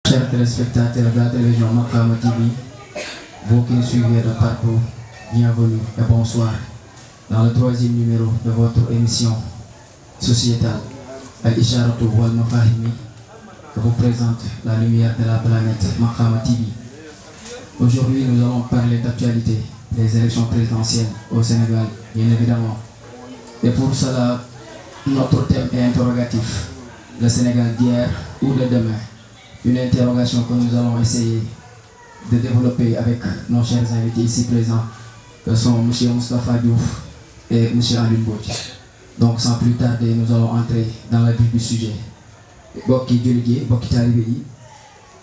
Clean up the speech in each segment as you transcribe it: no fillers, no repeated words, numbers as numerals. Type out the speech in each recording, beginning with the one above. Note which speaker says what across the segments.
Speaker 1: Chers téléspectateurs de la télévision Makrama TV, vous qui nous suivez de partout, bienvenue et bonsoir dans le 3e numéro de votre émission sociétale Al-Isharatu wal Mafahimi que vous présente la lumière de la planète Makrama TV. Aujourd'hui, nous allons parler d'actualité des élections présidentielles au Sénégal, bien évidemment. Et pour cela, notre thème est interrogatif. Le Sénégal d'hier ou de demain? Une interrogation que nous allons essayer de développer avec nos chers invités ici présents, que sont M. Moustapha Diouf et M. Alioune Mbodj. Donc sans plus tarder, nous allons entrer dans le vif du sujet. Bokki jullit yi, bokki taalibe yi,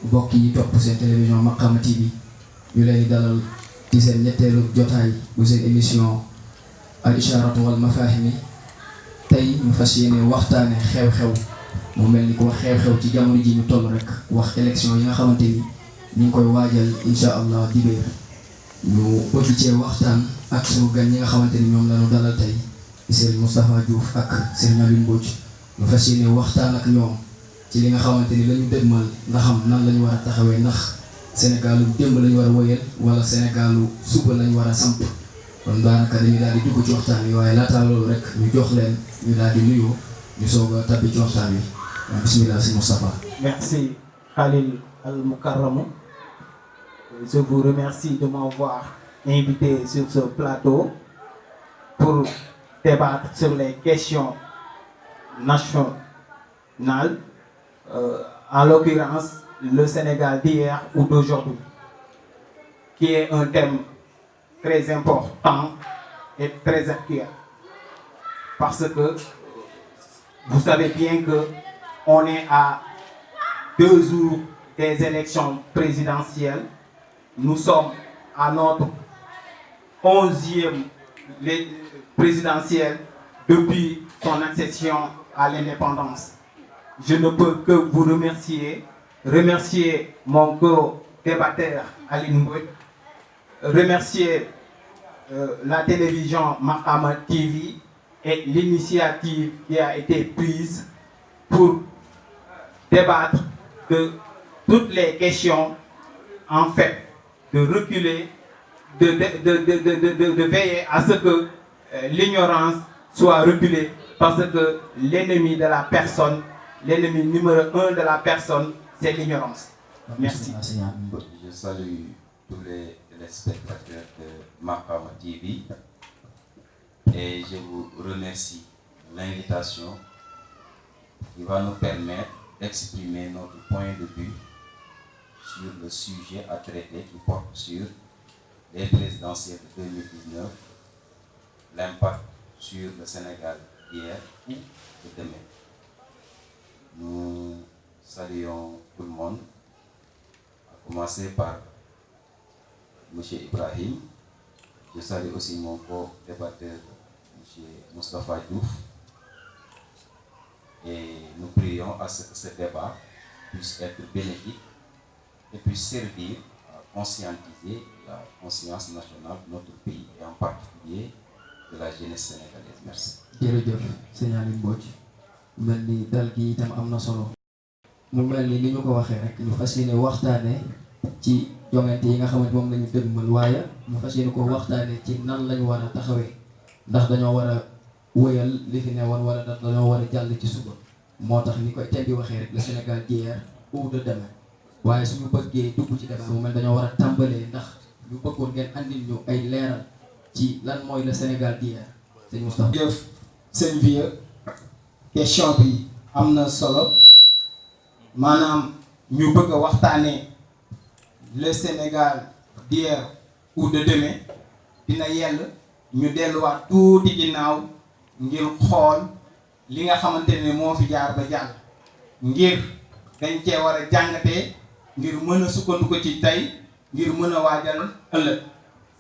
Speaker 1: bokk yi topp seen télévision Makrama TV, ñu leen di dalal ci seen ñetteelu jotaay bu seen émission Al-Isharatu wal Mafahimi. Tey ñu fas yéene waxtaane xew-xew mu mel ni ko xew-xew ci jamono ji ñu toll rek, wax élection yi nga xamante ni ñu ngi koy waajal incha allah dibéer. ñu bëgg cee waxtaan ak sunu gan ñi nga xamante ni ñoom lañu dalal tey Serigne Moustapha Diouf ak Serigne Alioune Mbodj. ñu fas yéene waxtaan ak ñoom ci li nga xamante ni lañu dëgmal nga xam nan lañu war a taxawee, ndax Sénégalu démb lañu war a wëyal wala Sénégalu suba lañu war a samp. kon daanaka dañuy daal di dugg ci waxtaan wi, waaye laataa loolu rek ñu jox leen ñu daal di nuyoo ñu soog a tabbi ci waxtaan wi. Bismillah, c'est Moustapha.
Speaker 2: Merci Khalil Al-Mukarram. Je vous remercie de m'avoir invité sur ce plateau pour débattre sur les questions nationales, en l'occurrence le Sénégal d'hier ou d'aujourd'hui, qui est un thème très important et très actuel. Parce que vous savez bien que on est à 2 jours des élections présidentielles. Nous sommes à notre 11e présidentielle depuis son accession à l'indépendance. Je ne peux que vous remercier mon co-débatteur Alioune Mbodj, remercier la télévision Makrama TV et l'initiative qui a été prise pour débattre de toutes les questions, en fait, de reculer, de veiller à ce que l'ignorance soit reculée, parce que l'ennemi de la personne, l'ennemi numéro 1 de la personne, c'est l'ignorance. Merci.
Speaker 3: Je salue tous les téléspectateurs de Makrama TV et je vous remercie de l'invitation qui va nous permettre d'exprimer notre point de vue sur le sujet à traiter qui porte sur les présidentielles de 2019, l'impact sur le Sénégal d'hier ou de demain. Nous saluons tout le monde, à commencer par M. Ibrahim. Je salue aussi mon co-débatteur, M. Moustapha Diouf. Et nous prions à ce que ce débat puisse être bénéfique et puisse servir à conscientiser la conscience nationale de notre pays et en particulier de la jeunesse sénégalaise. Merci.
Speaker 1: jërëjëf sëñ Alioune Mbodj, mel ni dal gi itam am na solo. mu mel ni ñu ko waxee rek, ñu fas yéene waxtaane ci jongante yi nga xamante moom lañu dëgmal, waaye ñu fas yéene ko waxtaane ci nan lañu war a taxawee, ndax dañoo war a wëyal li fi ne woon wala dañoo war a jàll ci suba. moo tax ni koy thème bi waxee rek, le Sénégal d'hier ou de demain. waaye suñu bëggee dugg ci débat mu mel dañoo war a tàmbalee, ndax ñu bëggoon ngeen andil ñu ay leeral ci lan mooy le Sénégal d'hier. sëñ Moustapha.
Speaker 4: jëf seen vieux, question bi am na solo, maanaam ñu bëgg a waxtaanee le Sénégal d'hier ou de demain, dina yell ñu delluwaat tuuti ginnaaw ngir xool li nga xamante ne moo fi jaar ba jàll, ngir dañ cee war a jàngatee, ngir mën a sukkandiku ci tey, ngir mën a waajal ëllëg.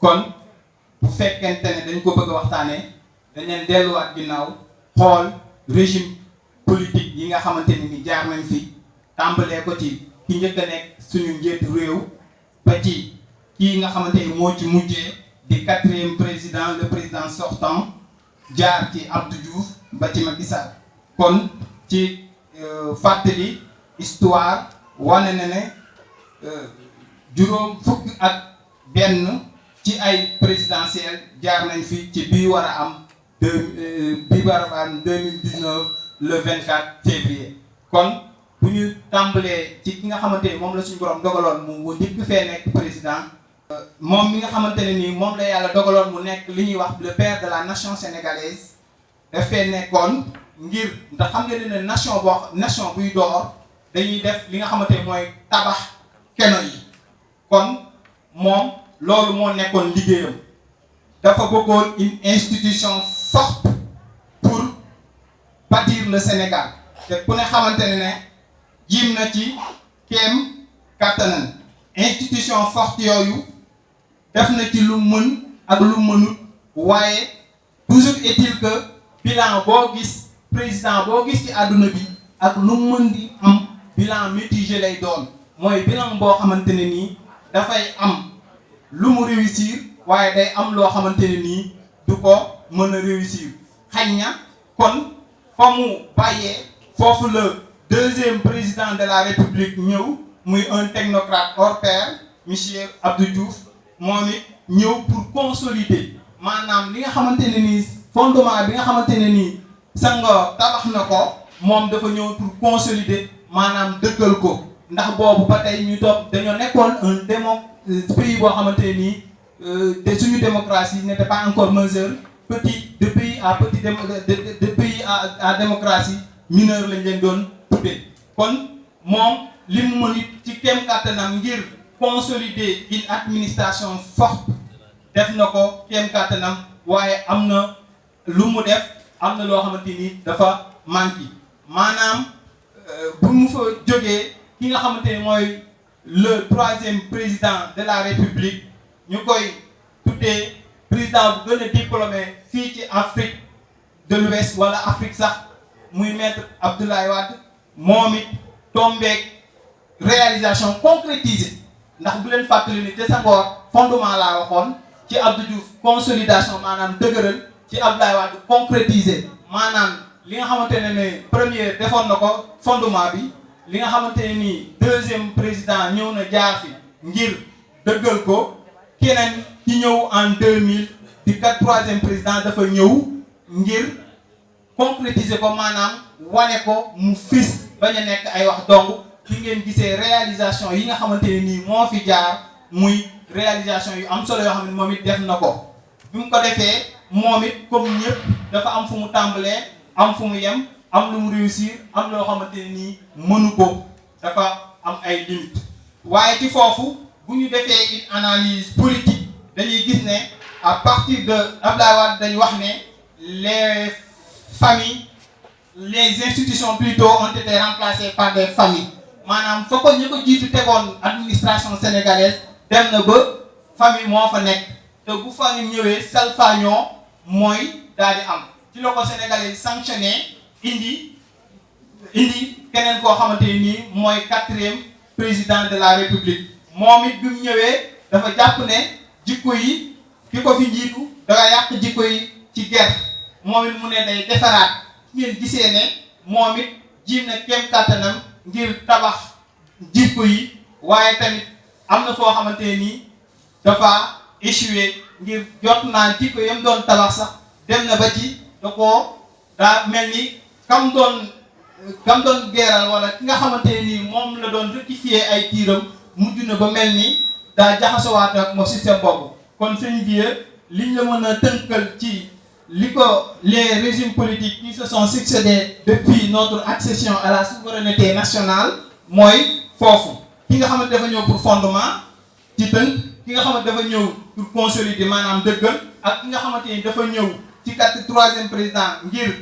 Speaker 4: kon bu fekkente ne dañ ko bëgg a waxtaanee, dañ leen delluwaat ginnaaw xool régime politique yi nga xamante ne ni jaar nañ fi, tàmbalee ko ci ki njëkk a nekk suñu njiitu réew ba ci kii nga xamante ni moo ci mujjee di 4e président, le président sortant, jaar ci Abdou Diouf ba ci Macky Sall. kon ci fàttali histoire wane na ne juróom fukk ak benn ci ay présidentielle jaar nañ fi ci bii war a am bii war a am 2019 le 24 février. kon bu ñu tàmbalee ci ki nga xamante ni moom la suñu borom dogaloon mu njëkk fee nekk président. moom mi nga xamante ne nii moom la yàlla dogaloon mu nekk li ñuy wax le père de la nation sénégalaise dafee nekkoon ngir ndax xam nga ne nation buy door dañuy def li nga xamante ne mooy tabax keno yi. kon moom loolu moo nekkoon liggéeyam dafa bëggoon une institution forte pour bâtir le Sénégal te ku ne xamante ne jiim na ci kéem kattanam institution forte yooyu def na ci lu mën ak lu mënut waaye toujours est-il que bilan boo gis président boo gis ci àdduna bi ak lu mën di am bilan mitigé lay doon mooy bilan boo xamante ne nii dafay am lu mu réussir waaye day am loo xamante ne nii du ko mën a réussir xañ na kon fa mu bàyyee foofu le deuxième président de la République ñëw muy un technocrate hors pair monsieur Abdou Diouf moom it ñëw pour consolider maanaam li nga xamante ne nii fondement bi nga xamante ne nii Senghor tabax na ko moom dafa ñëw pour consolider maanaam dëggal ko ndax boobu ba tey ñu toog dañoo nekkoon un pays boo xamante ne nii te suñu démocratie n'était pas encore majeure de pays à démocratie mineure lañ leen doon tuddee kon moom li mu mën it ci kéem kàttanam ngir consolider une administration forte def na ko kéem kàttanam waaye am na lu mu def am na loo xamante ni dafa manqué maanaam bu mu fa jógee ki nga xamante ni mooy le troisième président de la République ñu koy tuddee président bu gën a diplômé fii ci Afrique de l'Ouest wala Afrique sax muy maître Abdoulaye Wade moom it tombeek réalisation concrétisée ndax bu leen fàttali ni te Senghor fondement laa waxoon ci Abdou Diouf consolidation maanaam dëgëral ci Abdoulaye Wade concrétisé maanaam li nga xamante ne premier defoon na ko fondement bi li nga xamante ne nii deuxième président ñëw na jaar fi ngir dëggal ko keneen ci ñëw en 2000 di kat troisième président dafa ñëw ngir concrétiser ko maanaam wane ko mu fis bañ a nekk ay wax dong li ngeen gisee réalisation yi nga xamante ne nii moo fi jaar muy réalisation yu am solo yoo xam ne moom it def na ko bi mu ko defee moom it comme ñëpp dafa am fu mu tàmbalee am fu mu yem am lu mu réussir am loo xamante ne nii mënu ko dafa am ay limites waaye ci foofu bu ñu defee une analyse politique dañuy gis ne à partir de Abdoulaye Wade dañu wax ne les familles les institutions plutôt ont été remplacées par des familles maanaam fa ko ñu ko jiitu tegoon administration sénégalaise dem na ba famille moo fa nekk te bu famille ñëwee salfaañoo mooy daal di am ci la ko sénégalais sanctionné indi keneen koo xamante ni nii mooy 4e président de la république moom it bi mu ñëwee dafa jàpp ne jikko yi ki ko fi njiitu danga yàq jikko yi ci guerre moom it mu ne day defaraat ngeen gisee ne moom it jiim na kéem kàttanam ngir tabax jikko yi waaye tamit am na foo xamante ne nii dafa échoué ngir jot naa jikko yam doon tabax sax dem na ba ci da koo daa mel ni kam doon geeral wala ki nga xamante ne nii moom la doon rectifier ay tiiram mujj na ba mel ni daa jaxasowaat ak moo système boobu kon sëñ bi liñ la mën a tënkal ci li ko les régimes politiques qui se sont succédés depuis notre accession à la souveraineté nationale mooy foofu ki nga xamante dafa ñëw pour fondement ci tënk ki nga xamante dafa ñëw pour consolider maanaam dëggal ak ki nga xamante ni dafa ñëw ci 4e président ngir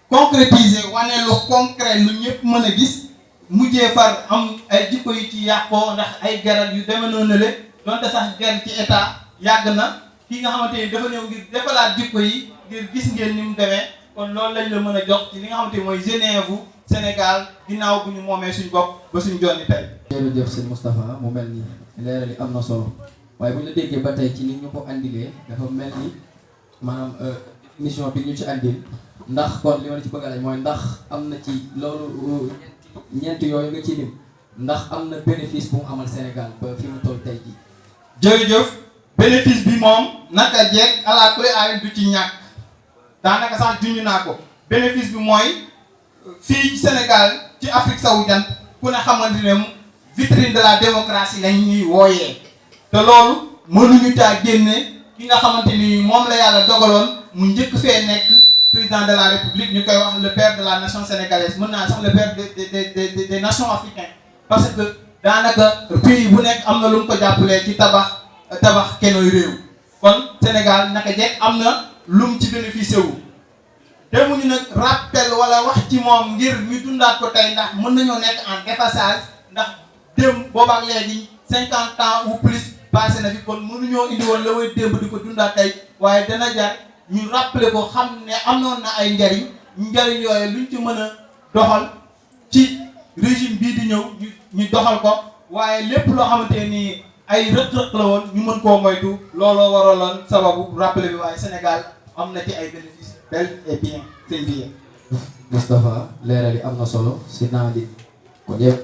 Speaker 4: concrétiser wane lu concret lu ñëpp mën a gis mujjee far am ay jikko yu ci yàqoo ndax ay garat yu deme noonu le donte sax gar ci état yàgg na ki nga xamante ni dafa ñëw ngir defalaat jikko yi ngir gis ngeen ni mu demee kon loolu lañ la mën a jox ci li nga xamante ni mooy Genève Sénégal ginnaaw bu ñu moomee suñ bopp ba suñ jonni tey.
Speaker 1: jërëjëf sëñ Moustapha mu mel ni leeral yi am na solo waaye bu ñu la déggee ba tey ci ni ñu ko andilee dafa mel ni maanaam mission bi ñu ci andil ndax kon li ma la ci bëgg a laaj mooy ndax am na ci loolu ñeent yooyu nga ci lim ndax am na bénéfice bu mu amal Sénégal ba fi mu toll tey jii.
Speaker 4: jërëjëf bénéfice bi moom naka jekk ala kulli aay du ci ñàkk daanaka sax junj naa ko bénéfice bi mooy fii Sénégal ci Afrique sowu jant ku ne xamante ne vitrine de la démocratie lañ ñuy wooyee te loolu mënuñu caa génne ki nga xamante ni moom la yàlla dogaloon mu njëkk fee nekk président de la république ñu koy wax le père de la nation sénégalaise mën naa sax le père des nations africaines parce que daanaka pays bu nekk am na lu mu ko jàppalee ci tabax kenoy réew kon Sénégal naka jekk am na lu mu ci bénéficié wu demuñu nag rappel wala wax ci moom ngir ñu dundaat ko tey ndax mën nañoo nekk en déphasage ndax démb boobaak léegi 50 ans ou plus passé na fi kon mënuñoo indi woon la way démb di ko dundaat tey waaye dana jar ñu rappeler ko xam ne amoon na ay njariñ yooyu luñ ci mën a doxal ci régime bii di ñëw ñu doxal ko waaye lépp loo xamante ni ay rëq-rëq la woon ñu mën koo moytu looloo waraloon sababu rappeler bi waaye Sénégal am na ci ay bénéfices bel et bien seen biir.
Speaker 1: Moustapha leeral yi am na solo si naa di kon yow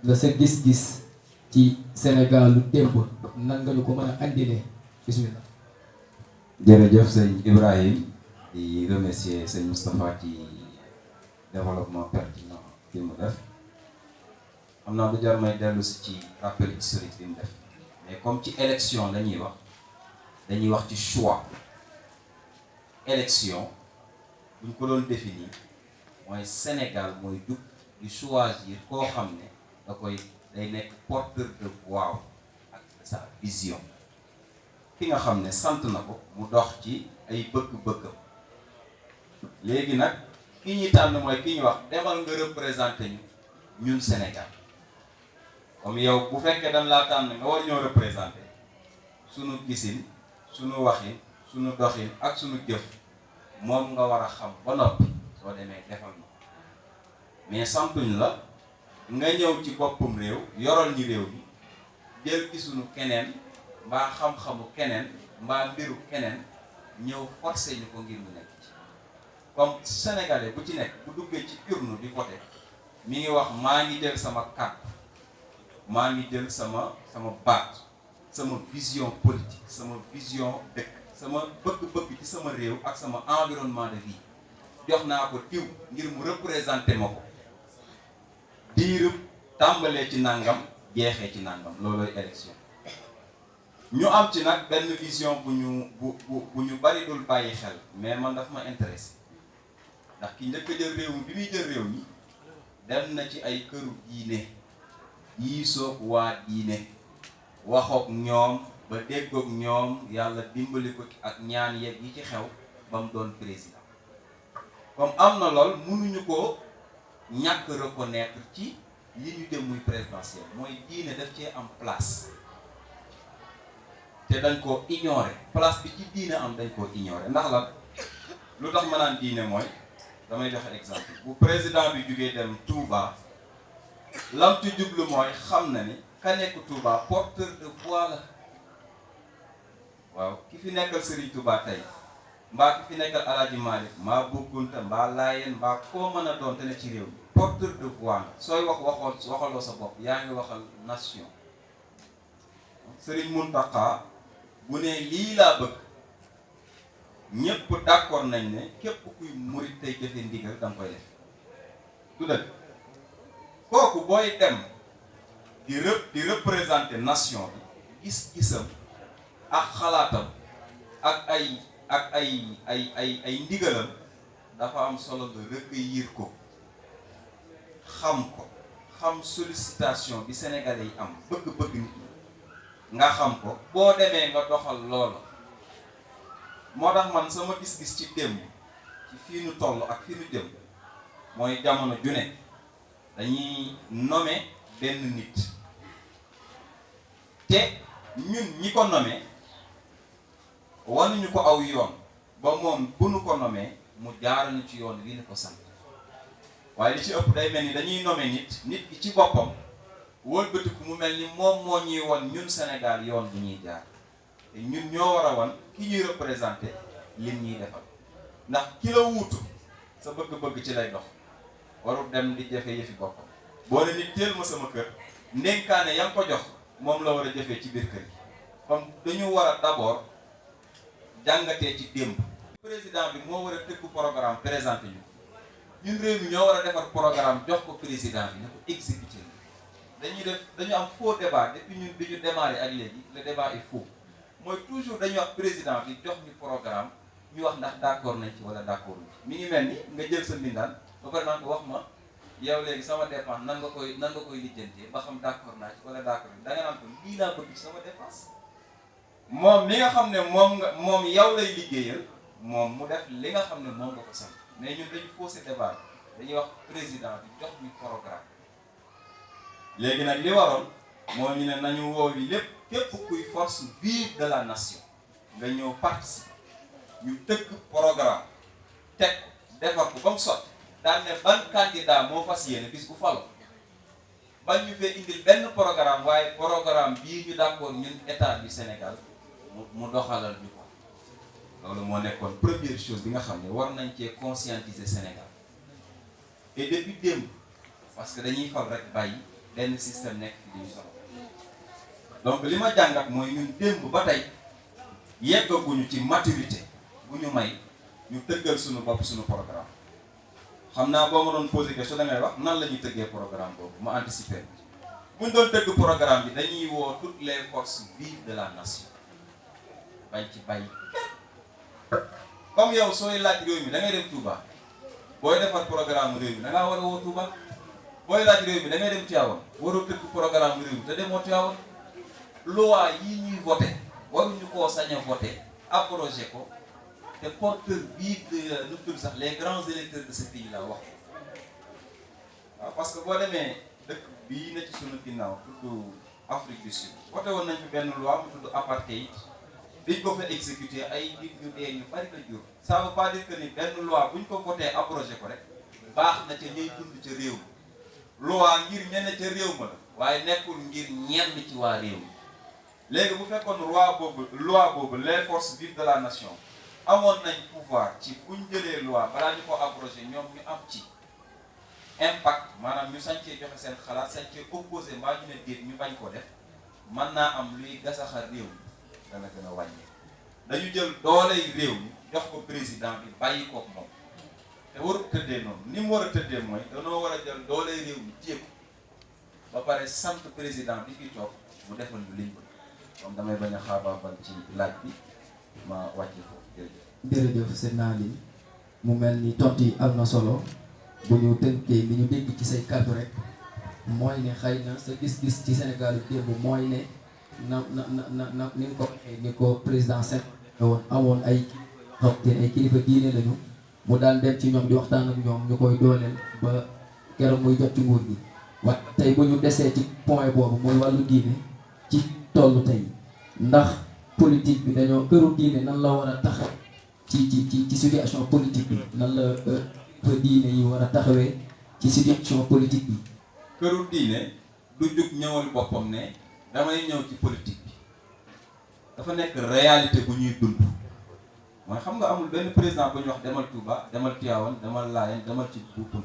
Speaker 1: la sa gis-gis ci Sénégal lu démb nan nga ñu ko mën a andilee bismillah.
Speaker 3: jërëjëf sëñ Ibrahim di remercier sëñ Moustapha ci développement pertinent bi mu def xam naa du jar may dellu si ci rappel historique bi mu def mais comme ci élection la ñuy wax dañuy wax ci choix élection buñ ko doon définir mooy Sénégal mooy jug di choisir koo xam ne da koy day nekk porteur de voix ak sa vision ki nga xam ne sant na ko mu dox ci ay bëgg-bëggam léegi nag ki ñuy tànn mooy ki ñuy wax demal nga représenté ñu ñun Sénégal comme yow bu fekkee dañ laa tànn nga war ñoo représenté sunu gisin sunu waxin sunu doxin ak sunu jëf moom nga war a xam ba noppi soo demee defal na mais santuñ la nga ñëw ci boppum réew yoral ñi réew mi jël ci sunu keneen mbaa xam-xamu keneen mbaa mbiru keneen ñëw forcé ñu ko ngir mu nekk ci comme sénégalais bu ci nekk bu duggee ci urne di voté mi ngi wax maa ngi jël sama carte maa ngi jël sama baat sama vision politique sama vision dëkk sama bëgg-bëgg ci sama réew ak sama environnement de vie jox naa ko diw ngir mu représenté ma ko diirub tàmbalee ci nangam jeexee ci nangam loolooy élection ñu am ci nag benn vision bu ñu bari dul bàyyi xel mais man daf ma intéressé ndax ki njëkk a jël réew mi bi muy jël réew mi dem na ci ay këru diine yii soog waa diine waxook ñoom ba déggook ñoom yàlla dimbali ko ak ñaan yeeg yi ci xew ba mu doon président comme am na lool mënuñu ko ñàkk reconnaître ci li ñu dem muy présidentiel mooy diine daf cee am place te dañ koo ignorer place bi ci diine am dañ koo ignorer ndax la lu tax ma naan diine mooy damay joxe exemple bu président bi jugee dem Touba lam ci jublu mooy xam na ni ka nekk Touba porteur de voix la waaw ki fi nekkal Serigne Touba tey mbaa ki fi nekkal Alaaji Malick mbaa Boukounta mbaa Laayeen mbaa koo mën a doon te ne ci réew mi porteur de voix la sooy waxaloo sa bopp yaa ngi waxal nation Serigne Mountakha bu ne lii laa bëgg ñépp d'accord nañ ne képp kuy murit tey jëfe ndigal danga koy def du dëgg kooku booy dem di représenter nation bi gis-gisam ak xalaatam ak ay ndigalam dafa am solo nga recueillir ko xam sollicitation bi sénégalais yi am bëgg-bëgg nit ñi nga xam ko boo demee nga doxal loolu moo tax man sama gis-gis ci démb ci fii nu toll ak fii nu jëm mooy jamono ju ne dañuy nommer benn nit te ñun ñi ko nommer wanuñu ko aw yoon ba moom bu nu ko nommer mu jaarale ci yoon wi ne ko sant waaye li ci ëpp day mel ni dañuy nommer nit ki ci boppam wëlbatiku mu mel ni moom moo ñuy won ñun Sénégal yoon bu ñuy jaar te ñun ñoo war a won ki ñuy représenté lim ñuy defal ndax ki la wuutu sa bëgg-bëgg ci lay dox warul dem di jafe yëfi boppam boo ne nit teel ma sama kër ndénkaane ya nga ko jox moom la war a jëfee ci biir kër gi comme dañu war a d'abord jàngatee ci démb. président bi moo war a tëgg programme présenté ñu ñun réew mi ñoo war a defar programme jox ko président bi ne ko exécuté dañu am faux débat depuis ñun bi ñu démarré ak léegi le débat est faux mooy toujours dañuy wax président bi jox ñu programme ñu wax ndax d'accord nañ ci wala d'accord nañ ci mi ngi mel ni nga jël sa mbindaan ba pare naan ko wax ma yow léegi sama dépense nan nga koy lijjantee ba xam d'accord naa ci wala d'accord da nga naan ko lii laa bëgg ci sama dépense moom mi nga xam ne moom yow lay liggéeyal moom mu def li nga xam ne moom nga ko sant mais ñun dañu faussé débat dañuy wax président bi jox ñu programme léegi nag li waroon moo ñu ne nañu woowi lépp képp kuy force vive de la nation nga ñëw participer ñu tëgg programme teg defar ko ba mu sotti daal ne ban candidat moo fas yéene bis bu falo ban ñu fee indil benn programme waaye programme bii ñu d'accord ñun état du Sénégal mu doxalal ñu ko loolu moo nekkoon première chose bi nga xam ne war nañ cee conscientiser Sénégal et depuis démb parce que dañuy fal rek bàyyi benn système nekk fi duñu solo donc li ma jàngat mooy ñun démb ba tey yeggaguñu ci maturité bu ñu may ñu tëggal suñu bopp suñu programme xam naa boo ma doon posé question da ngay wax nan la ñuy tëggee programme boobu ma anticiper buñ doon tëgg programme bi dañuy woo toutes les forces vives de la nation bañ ci bàyyi comme yow sooy laaj réew mi da ngay dem Touba booy defar programme réew mi da ngaa war a woo Touba booy laaj réew mi da ngay dem Tivaouane waroo tëgg programme réew mi te demoo Tivaouane loi yi ñuy voté waruñu koo sañ a voté abrogé ko te porteur bii de nu tudd sax les grands électeurs de ce pays là wax waaw parce que boo demee dëkk bii na ci sunu ginnaaw tudd Afrique du Sud voté woon nañ fi benn loi mu tudd apartheid biñ ko fa exécuté ay nit ñu dee ñu bari la jur ça veut pas dire que ni benn loi buñ ko voté abrogé ko rek baax na ca ñuy dund ca réew mi loi ngir ñenn ca réew ma la waaye nekkul ngir ñenn ci waa réew mi léegi bu fekkoon loi boobu les forces vives de la nation amoon nañ pouvoir ci buñ jëlee loi balaa ñu ko abrogé ñoom ñu am ci impact maanaam ñu sañ cee joxe seen xalaat sañ cee opposé mbaa ñu ne déet ñu bañ ko def mën naa am luy gasaxar réew mi dana gën a wàññi dañu jël dooley réew mi jox ko président bi bàyyi kook moom te warut tëddee noonu ni mu war a tëddee mooy danoo war a jël dooley réew mi téye ko ba pare sant président bi fi toog mu defal ñu liñ bëgg comme damay bañ a xaabaabal ci laaj bi ma wàcce foofu
Speaker 1: jërëjëf seen naa li mu mel ni tontu yi am na solo bu ñu tënkee li ñu dégg ci say kàddu rek mooy ne xëy na sa gis-gis ci Sénégal démb mooy ne na ni nga ko waxee ni ko président Seck woon amoon ay xam te ay kilifa diine lañu mu daan dem ci ñoom di waxtaan ak ñoom ñu koy dooleel ba keroog muy jot ci nguur gi waaye tey bu ñu desee ci point boobu muy wàllu diine ci tollu tey ndax politique bi dañoo këru diine nan la war a tax ci situation politique bi nan la diine yi war a taxawee ci situation politique bi.
Speaker 3: këru diine du jug ñëwal boppam ne damay ñëw ci politique bi dafa nekk réalité bu ñuy dund mooy xam nga amul benn président bu ñuy wax demal Touba demal Tivaouane demal Layène demal ci Boukoun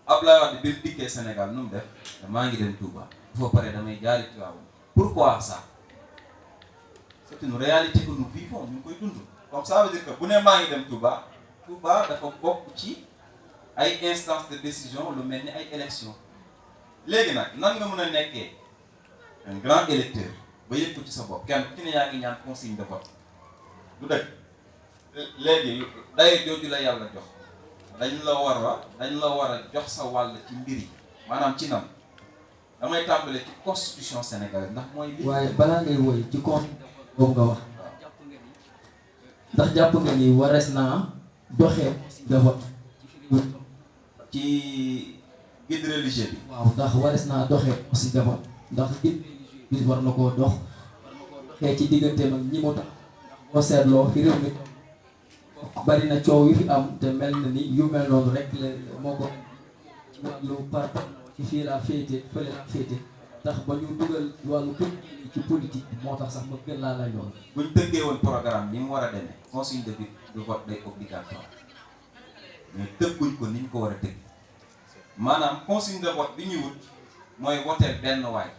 Speaker 3: Abdoulaye Wade bi dikkee Sénégal nu mu def maa ngi dem Touba bu fa paree damay jaari Tivaouane pourquoi ça c'est une réalité que nous vivons ñu ngi koy dund comme ça veut dire que bu ne maa ngi dem Touba Touba dafa bokk ci ay instances de décision lu mel ni ay élections léegi nag nan nga mën a nekkee un grand électeur ba yëg ko ci sa bopp kenn ku ci ne yaa ngi ñaan consigne de vote du dëgg léegi daye jooju la yàlla jox dañ la war a jox sa wàll ci mbir yi maanaam ci nam damay tàmbale ci constitution sénégalaise ndax mooy li
Speaker 1: waaye balaa ngay woy ci constitution boobu nga wax ndax jàpp nga ni warees naa doxee de vote
Speaker 3: ci guide religieux bi
Speaker 1: waaw ndax warees naa doxee aussi de vote ndax bi war na koo dox xëy ci digganteem ak ñi mu tax boo seetloo fi réew mi bari na coow yu fi am te mel na ni yu mel noonu rek la moo ko ci wàllu par ci fii laa féete fële laa féete tax ba ñu dugal wàllu politique ci politique bi moo tax sax ma gën laa lay lool.
Speaker 3: bu ñu tëggee woon programme ni mu war a demee consigne de vote day obligatoire mais tëgguñ ko ni ñu ko war a tëgg maanaam consigne de vote bi ñuy wut mooy woteel benn waay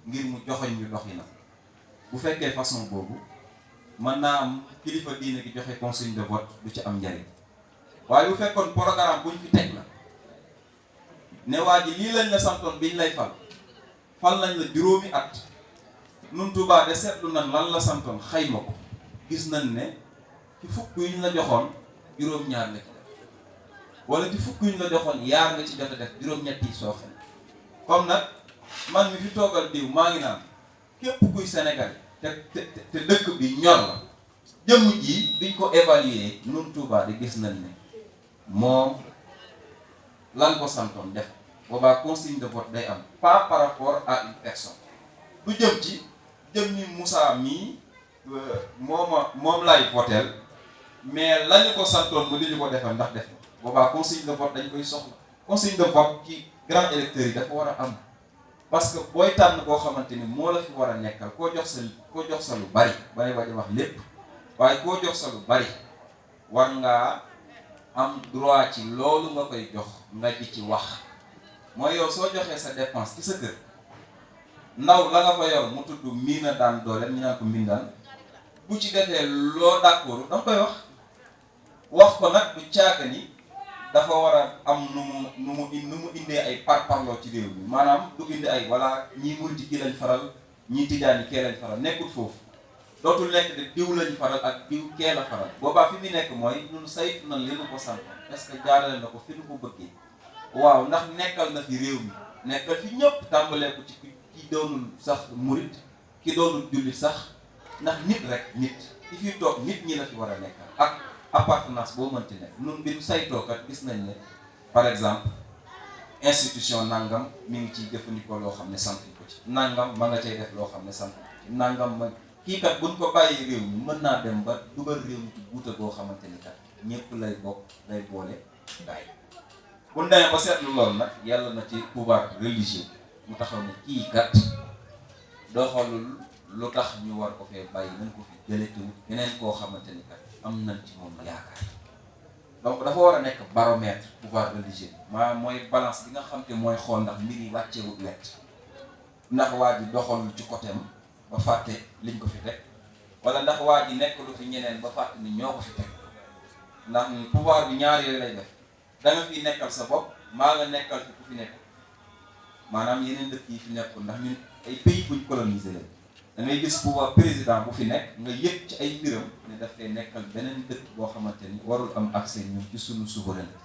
Speaker 3: ngir mu joxoñ ñu doxinam. bu fekkee façon boobu mën naa am kilifa diine gi joxe consigne de vote du ci am njariñ waaye bu fekkoon programme buñ fi teg la ne waa ji lii lañ la santoon biñ lay fal nañ la juróomi at nun Touba de seetlu nañ lan la santoon xayma ko gis nañ ne ci fukk yi ñu la joxoon juróom-ñaar nga ci def wala ci fukk yi ñu la joxoon yaar nga ci jot a def juróom-ñett yi soo xam comme nag man mi fi toogal diw maa ngi naan képp kuy Sénégal te dëkk bi ñor la jëmm ji biñ ko évaluer nun Touba de gis nañ ne moom lan ko santoon def boobaa consigne de vote day am pas par rapport à une personne du jëm ci jëm ni Moussa mii moom lay voteel mais lañu ko santoon mu li ñu ko defal ndax def boobaa consigne de vote dañ koy soxla consigne de vote ci grand électeurs yi dafa war a am parce que booy tànn koo xamante ni moo la fi war a nekkal koo jox sa lu bari bay waja wax lépp waaye koo jox sa lu bari war ngaa am droit ci loolu nga koy jox nga di ci wax mooy yow soo joxee sa dépense ci sa kër ndaw la nga fa yor mu tudd mii na daan doole ñu naan ko mbindaan bu ci defee loo d'accord danga koy wax ko nag du caaga ni dafa war a am nu mu indee ay parparloo ci réew mi maanaam du indi ay walla ñii murid kii lañ faral ñii tijaan yi kee lañ faral nekkul foofu dootul nekk de diw lañ faral ak diw kee la faral boobaa fi mu nekk mooy ñun saytu nañ li nu ko sant est-ce que jaarale na ko fi nu ko bëggee waaw ndax nekkal na fi réew mi nekkal fi ñëpp tàmbalee ko ci ki doonul sax murid ki doonul jullit sax ndax nit rek nit ki fi toog nit ñi la fi war a nekkal ak appartenance boo mënti nekk nun bi ñu saytoo kat gis nañ ne par exemple institution nangam mi ngi ciy jëfandikoo loo xam ne sant ko ci nangam ma nga cay def loo xam ne sant ko ci nangam ma kii kat buñ ko bàyyi réew mi mën naa dem ba dugal réew mi ci guuta goo xamante ni kat ñëpp lay bokk lay boole bàyyi bu ñu demee ba seetlu loolu nag yàlla na ci pouvoir religieux mu taxaw ne kii kat doxalul lu tax ñu war ko fee bàyyi nañ ko fi jëlee te keneen koo xamante ni kat am nañ ci moom yaakaar donc dafa war a nekk baromètre pouvoir religieux maanaam mooy balance bi nga xam te mooy xool ndax mbir yi wàccewut wet ndax waa ji doxalul ci côté am ba fàtte liñ ko fi teg wala ndax waa ji nekk lu fi ñeneen ba fàtte ni ñoo ko fi teg ndax pouvoir bi ñaar yooyu lay def da nga fi nekkal sa bopp maa nga nekkal fi ku fi nekk maanaam yeneen dëkk yi fi nekkul ndax ñun ay pays buñ colonisé leen da ngay gis pouvoir président bu fi nekk nga yëg ci ay mbiram ne daf fay nekkal beneen dëkk boo xamante ni warul am accès ñun ci sunu souveraineté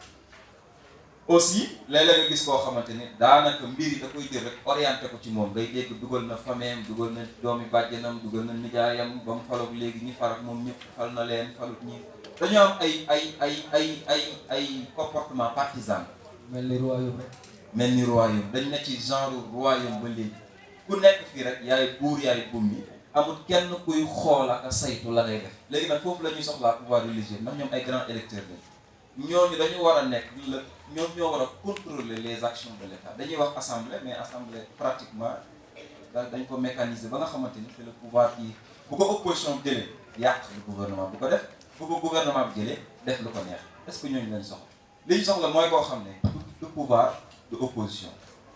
Speaker 3: aussi léeg-léeg nga gis koo xamante ni daanaka mbir yi da koy jël rek orienté ko ci moom ngay dégg dugal na fameem dugal na doomi bàjjenam dugal na nijaayam ba mu faloog léegi ñi farak moom ñëpp fal na leen falut ñi dañoo am ay comportement partisan
Speaker 1: mel ni royaume
Speaker 3: dañ ne ci genre royaume ba léegi ku nekk fii rek yaay buur yaay bummi amul kenn kuy xool ak a saytu la ngay def léegi nag foofu la ñuy soxlaa pouvoir religieux ndax ñoom ay grands électeurs lañ ñooñu dañu war a nekk ñoom ñoo war a contrôler les actions de l'État dañuy wax assemblée mais assemblée pratiquement dañ ko mécaniser ba nga xamante ni c'est le pouvoir qui bu ko opposition bi jëlee yàq le gouvernement bu ko def bu ko gouvernement bi jëlee def lu ko neex est-ce que ñooñu lañ soxla li ñu soxla mooy koo xam ne du pouvoir de opposition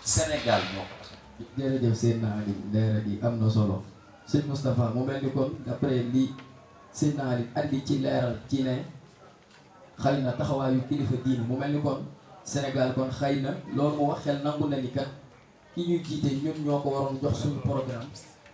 Speaker 3: Sénégal moo ko tax.
Speaker 1: jërëjëf Seydina Ali leeral yi am na solo sëñ Moustapha mu mel ni kon d'après li Seydina Ali andi ci leeral ci ne xëy na taxawaayu kilifa diine mu mel ni kon Sénégal kon xëy na loolu mu wax xel nangu na ni kat ki ñuy jiite ñun ñoo ko waroon jox suñu programme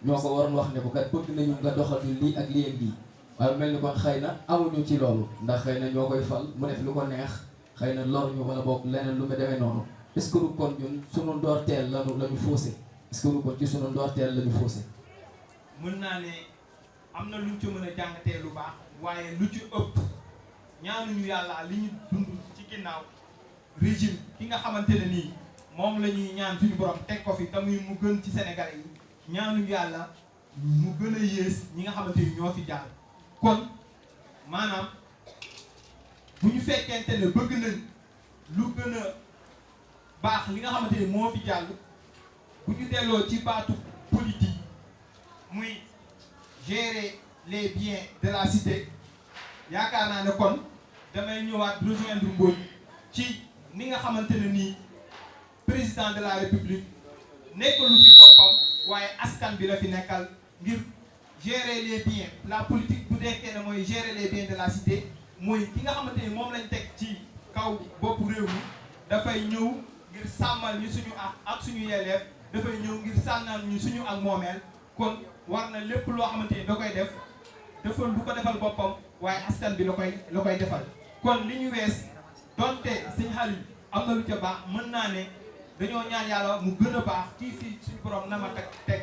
Speaker 1: ñoo ko waroon wax ne ko kat bëgg nañu nga doxal lii ak lii ak lii waaye mel ni kon xëy na amuñu ci loolu ndax xëy na ñoo koy fal mu def lu ko neex xëy na lor ñu wala boog leneen lu mu demee noonu est-ce que kon ñun sunu ndoorteel lañu faussé est-ce que kon ci sunu ndoorteel lañu faussé.
Speaker 5: mën naa ne am na luñ ci mën a jàngatee lu baax waaye lu ci ëpp ñaanuñu yàlla li ñu dund ci ginnaaw régime ki nga xamante ne nii moom la ñuy ñaan suñu borom teg ko fi te muy mu gën ci Sénégalais yi ñaanuñu yàlla mu gën a yées ñi nga xamante ni ñoo fi jàll. kon maanaam bu ñu fekkente ne bëgg nañ lu gën a baax li nga xamante ni moo fi jàll bu ñu delloo ci baatu politique muy gérer les biens de la cité yaakaar naa ne kon damay ñëwaat rejoindre Mbodj ci ni nga xamante ne nii président de la République nekkalu fi boppam waaye askan bi la fi nekkal ngir gérer les biens. La politique bu dekkee ne mooy gérer les biens de la cité mooy ki nga xamante ni moom lañ teg ci kaw boppu réew mi dafay ñëw ngir sàmmal ñu suñu ak suñu yelleef, dafay ñëw ngir sànnal ñu suñu ak moomeel. kon war na lépp loo xamante ni da koy def defal du ko defal boppam waaye askan bi la koy defal. kon li ñu wees donte sëñ Xalil am na lu ca baax, mën naa ne dañoo ñaan yàlla mu gën a baax kii si suñu borom na ma teg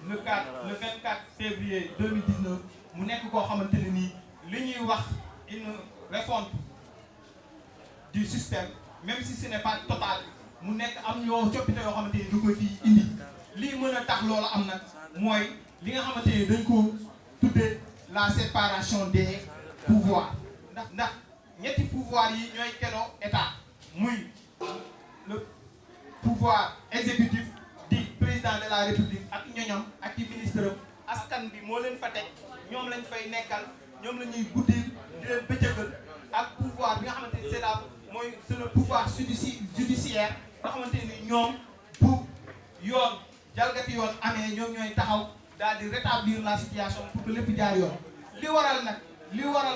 Speaker 5: le 24 février 2019 mu nekk koo xamante ne nii li ñuy wax une refonte du système, même si ce n'est pas total, mu nekk am ñoo coppite yoo xamante ni du ko fii indi. lii mën a tax loolu am nag mooy li nga xamante ni dañ ko tuddee la séparation des pouvoirs. ndax ñetti pouvoir yi ñooy kenoo état, muy le pouvoir exécutif di président de la république ak ñoñam ak ci ministre askan bi moo leen fa teg, ñoom lañ fay nekkal, ñoom la ñuy guddil di leen bëccëgal. ak pouvoir bi nga xamante ni c'est le pouvoir judiciaire nga xamante ni ñoom bu yoon jalgati yoon amee ñoom ñooy taxaw daal di rétablir la situation pour que lépp jaar yoon. li waral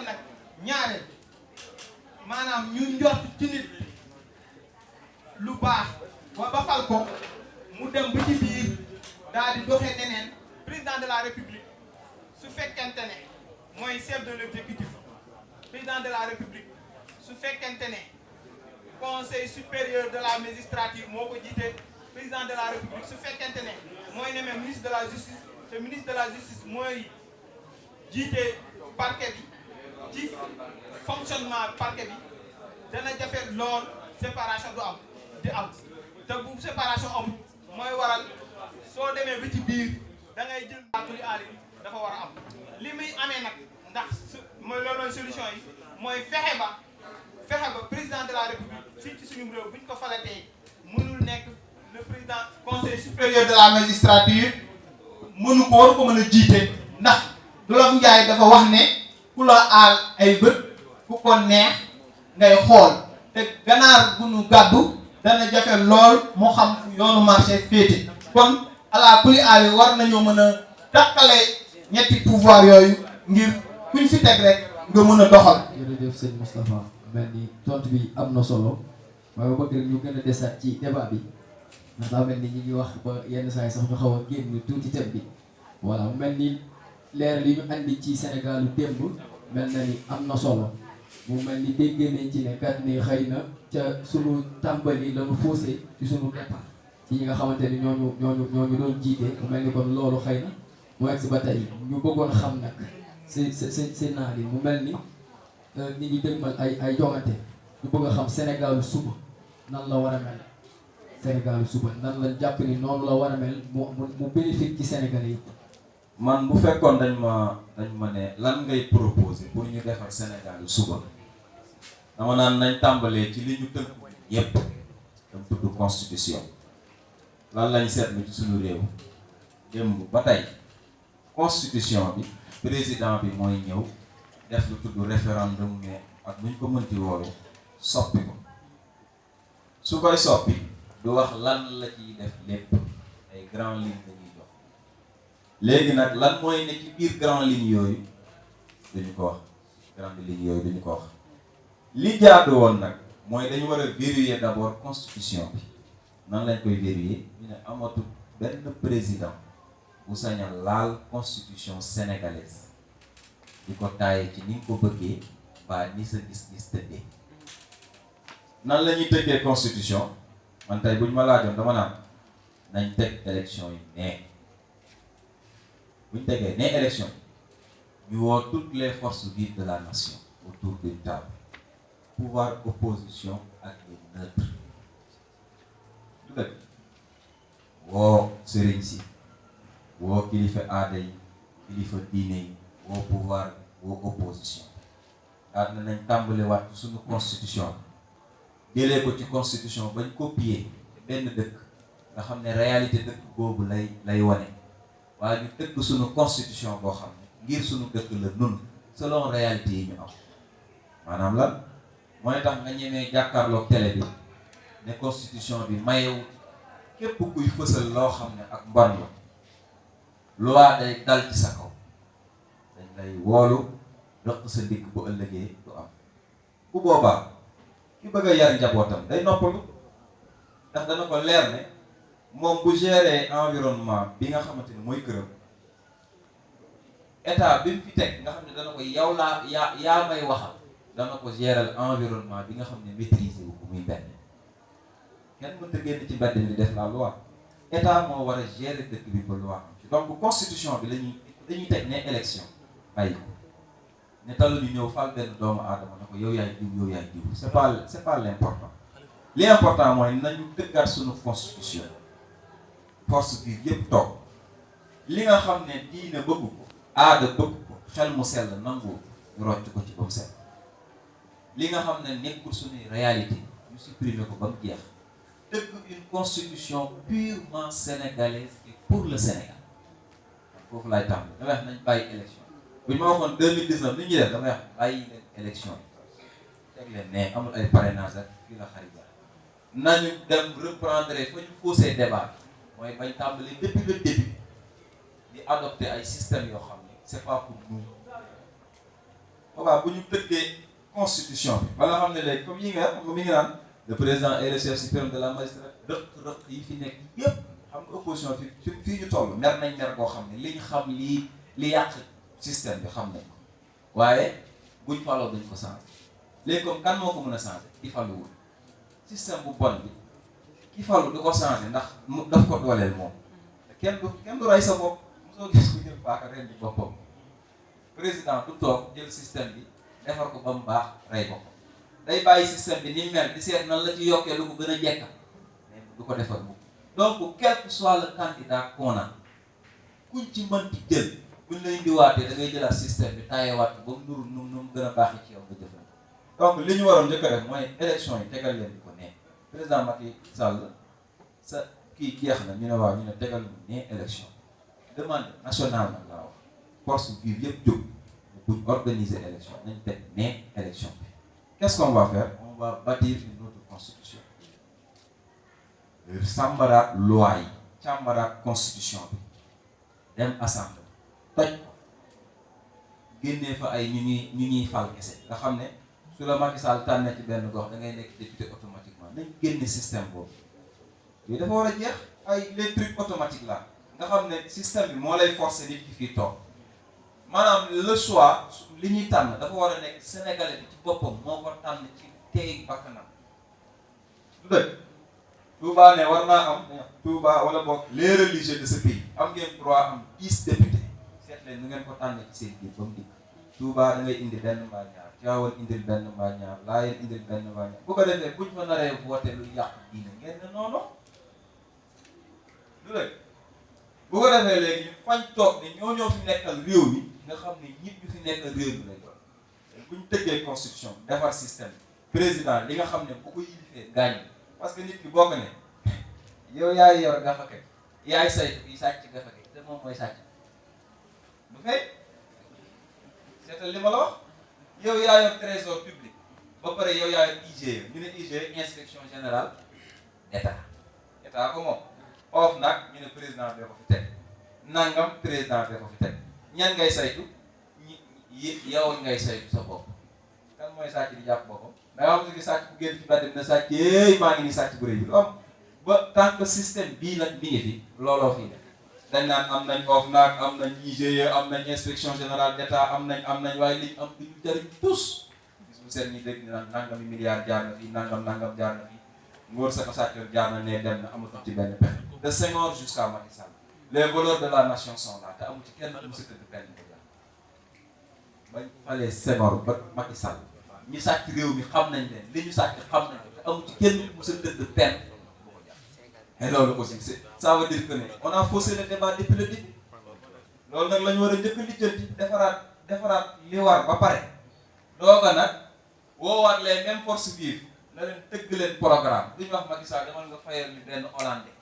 Speaker 5: nag ñaareel maanaam ñu njort ci nit lu baax ba fal ko mu dem ba ci biir daal di doxee neneen. président de la république su fekkente ne mooy chef de l'exécutif, président de la république su fekkente ne conseil supérieur de la magistrature moo ko jiite, président de la république su fekkente ne mooy nemee ministre de la justice, te ministre de la justice mooy jiite parquet bi, ci fonctionnement parquet bi dana jafe lool séparation di am te bu séparation am mooy waral soo demee ba ci biir da ngay jël akuli aali dafa war a am. li muy amee nag ndax mooy loolu solution yi mooy fexe ba président de la république fii ci suñu réew bu ñu ko falatee mënul nekk le président conseil supérieur de la magistrature, mënu ko war ko mën a jiite. ndax Wolof Njaay dafa wax ne ku la aal ay bët ku ko neex ngay xool, te ganaar bu nu gàddu dana jafe lool moo xam fu yoonu marché féete. kon ala pli aali war nañoo mën a tàqale ñetti pouvoir yooyu ngir kuñ fi teg rek nga mën a doxal.
Speaker 1: jërëjëf sëñ Moustapha, mel ni tontu bi am na solo waaye bëgg rek ñu gën a desaat ci débat bi ndax daa mel ni ñi ngi wax ba yenn saa yi sax ñu xaw a génn tuuti thème bi. voilà mu mel ni leer li ñu andi ci Sénégalu démb mel na ni am na solo mu mel ni dégg nañ ci ne kat ni xëy na ca sunu tàmbali la ñu faussé ci sunu départ ci ñi nga xamante ni ñooñu doon jiite. mu mel ni kon loolu xëy na mu egg si ba tey ñu bëggoon xam nag c'est naa li mu mel ni nit ñi dëgmal ay joŋante ñu bëgg a xam Sénégalu suba nan la war a mel. Sénégalu suba nan la jàpp ni noonu la war a mel mu bénéfique ci Sénégalais yi.
Speaker 3: man bu fekkoon dañ ma ne lan ngay proposer pour ñu defar Sénégalu suba dama naan nañ tàmbalee ci li ñu tënk yépp dam tudd constitution. lan lañ seetlu ci suñu réew démb ba tey constitution bi président bi mooy ñëw def lu tudd référendum mais ak buñ ko mënti woowe soppi ko. su koy soppi du wax lan la ciy def lépp, ay grandes lignes dañuy jox. léegi nag lan mooy ne ci biir grandes lignes yooyu duñu ko wax. grandes lignes yooyu duñu ko wax. li jaadu woon nag mooy dañu war a verrouiller d'abord constitution bi. nan lañ koy verrouiller ñu ne amatul benn président bu sañal laal constitution sénégalaise di ko taaye ci ni nga ko bëggee ba ni sa gis-gis tëddee. nan la ñuy tëggee constitution man tey buñ ma laajoon dama naan nañ teg élection yi nee buñ tegee nee élection ñu woo toutes les forces vives de la nation autour d'une table, pouvoir opposition ak les neutres. du dëgg woo sëriñ si woo kilifa aada yi kilifa diine yi woo pouvoir woo opposition daal na nañ tàmbali waat suñu constitution jëlee ko ci constitution bañ copier benn dëkk nga xam ne réalité dëkk boobu lay wane waaye ñu tëgg suñu constitution boo xam ne ngir suñu dëkk la nun selon réalité yi ñu am. maanaam lan mooy tax nga ñemee jàkkaarloog télé bi ne constitution bi mayewu képp kuy fësal loo xam ne ak mbon la loi day dal ci sa kaw dañ lay woolu rëq sa ndigg bu ëllëgee du am bu boobaa ki bëgg a yar njabootam day noppalu ndax dana ko leer ne moom bu gérer environnement bi nga xamante ni mooy këram état bi mu fi teg nga xam ne dana ko yow laa yaa may waxal dana ko gérer environnement bi nga xam ne maîtriser wu ko muy benn kenn mënta génn ci mbedd bi di def la loi état moo war a gérer dëkk bi ba loi am ci donc constitution bi dañuy teg ne élection bàyyi ko ne talu ñu ñëw fal benn doomu aadama na ko yow yaay diw c'est pas l'important li important mooy nañu tëggaat suñu constitution force bi yëpp toog li nga xam ne diine bëgg ko aada bëgg ko xel mu sell nangu ñu rocc ko ci ba mu sell li nga xam ne nekkul suñuy réalité ñu supprimer ko ba mu jeex tëgg une constitution purement sénégalaise et pour le Sénégal foofu laay tàmm damay wax nañ bàyyi élection bu ñu ma waxoon 2019 li ñuy def damay wax bàyyi leen élection yi teg leen ne amul ay parrainage ak fii la xarit nañu dem reprendre fa ñu faussé débat mooy bañ tàmbali depuis le début di adopter ay systèmes yoo xam ne c'est pas pour nous boobaa bu ñu tëggee constitution bi ba nga xam ne léegi comme yi nga mi ngi naan le président et le chef suprême de la magistrature rëq-rëq yi fi nekk yëpp xam nga opposition fii ñu toll mer nañ mer boo xam ne li ñu xam li yàq système bi xam nañ ko waaye buñ faloo duñ ko changer léegi comme kan moo ko mën a changer di faluwul système bu bon bi ki falu du ko changer ndax mu daf ko dooleel moom kenn du rey sa bopp mosoo gis ku jël paaka ren bi boppam président du toog jël système bi defar ko ba mu baax rey boppam day bàyyi système bi ni mel di seet nan la ci yokkee lu ko gën a jekkal mais du ko defar bu donc quel que soit le candidat qu'on a kuñ ci mënti jël buñ la indiwaatee da ngay jëlaat système bi taayewaat ba mu nuru nu mu gën a baaxee ci yow nga jëfandikoo donc li ñu waroon njëkk a def mooy élection yi tegal leen di ko ne président Macky Sall sa kii jeex na ñu ne waaw ñu ne tegal ne élection demande nationale nag laa wax force vive yëpp jóg buñ organiser élection nañ teg ne élection bi qu'est-ce qu'on va faire on va bâtir une autre constitution sàmbaraat loi yi càmbaraat constitution bi dem assemblée toj ko génnee fa ay ñu ñuy fal kese nga xam ne su la Macky Sall tànnee ci benn gox da ngay nekk député automatiquement nañ génne système boobu yooyu dafa war a jeex ay les trucs automatiques là nga xam ne système bi moo lay forcer nit ki fii toog maanaam le choix li ñuy tànn dafa war a nekk sénégalais bi ci boppam moo ko tànn ci tey bakkanam du dëgg Touba ne war naa am Touba wala boog les religieux de ce pays am ngeen droit am 10 députés seet leen nu ngeen ko tànnee ci seen biir ba mu dikk Touba da ngay indi benn mbaa ñaar Tivaouane indil benn mbaa ñaar Laayeen indil benn mbaa ñaar bu ko defee buñ fa naree voté lu yàq diine ngeen ne noonu du dëgg bu ko defee léegi fañ toog ne ñoo fi nekkal réew mi nga xam ne ñit ñu fi nekkal réew mi lay doon buñ tëggee constitution defar système président li nga xam ne bu ko yilifee gaañ parce que nit ki boo ko ne yow yaay yor gafake yaay saytu bi sàcc gafake te moom mooy sàcc du fay seetal li ma la wax yow yaa yor trésor public ba pare yow yaa yor IGE ñu ne IGE inspection générale état ko moom of nag ñu ne président bee ko fi teg nangam président bee ko fi teg ñan ngay saytu yow ngay saytu sa bopp kan mooy sàcc di jàpp boppam da nga xam ne sàcc bu génn ci mbedd bi ne sàcc yéey maa ngi ni sàcc bu rëy bi lu am ba tant que système bii nag mi ngi fi looloo fii def dañ naan am nañ OFNAC am nañ IGE am nañ inspection générale d'État am nañ waaye liñ am duñu jariñ tous gis bu seen ñi dégg ni naan nangami milliards jaar na fii nangam jaar na fii ngóor sa ko sàccoor jaar na ne dem na amatul ci benn pexe de Senghor jusqu'à Macky Sall les voleurs de la nation sont là te amul ci kenn mu sëkk de benn bañ falee Senghor ba Macky Sall ñi sàcc réew mi xam nañ leen li ñu sàcc xam nañ ko te amu ci kenn mu sa tëdd peine bu ko jàpp et loolu aussi c'est ça veut dire que ne on a faussé le débat depuis le début loolu nag la ñu war a njëkk a lijjanti defaraat li war ba pare dooga nag woowaat les mêmes forces vives na leen tëgg leen programme duñu wax Macky Sall demal nga fayal ñu benn hollandais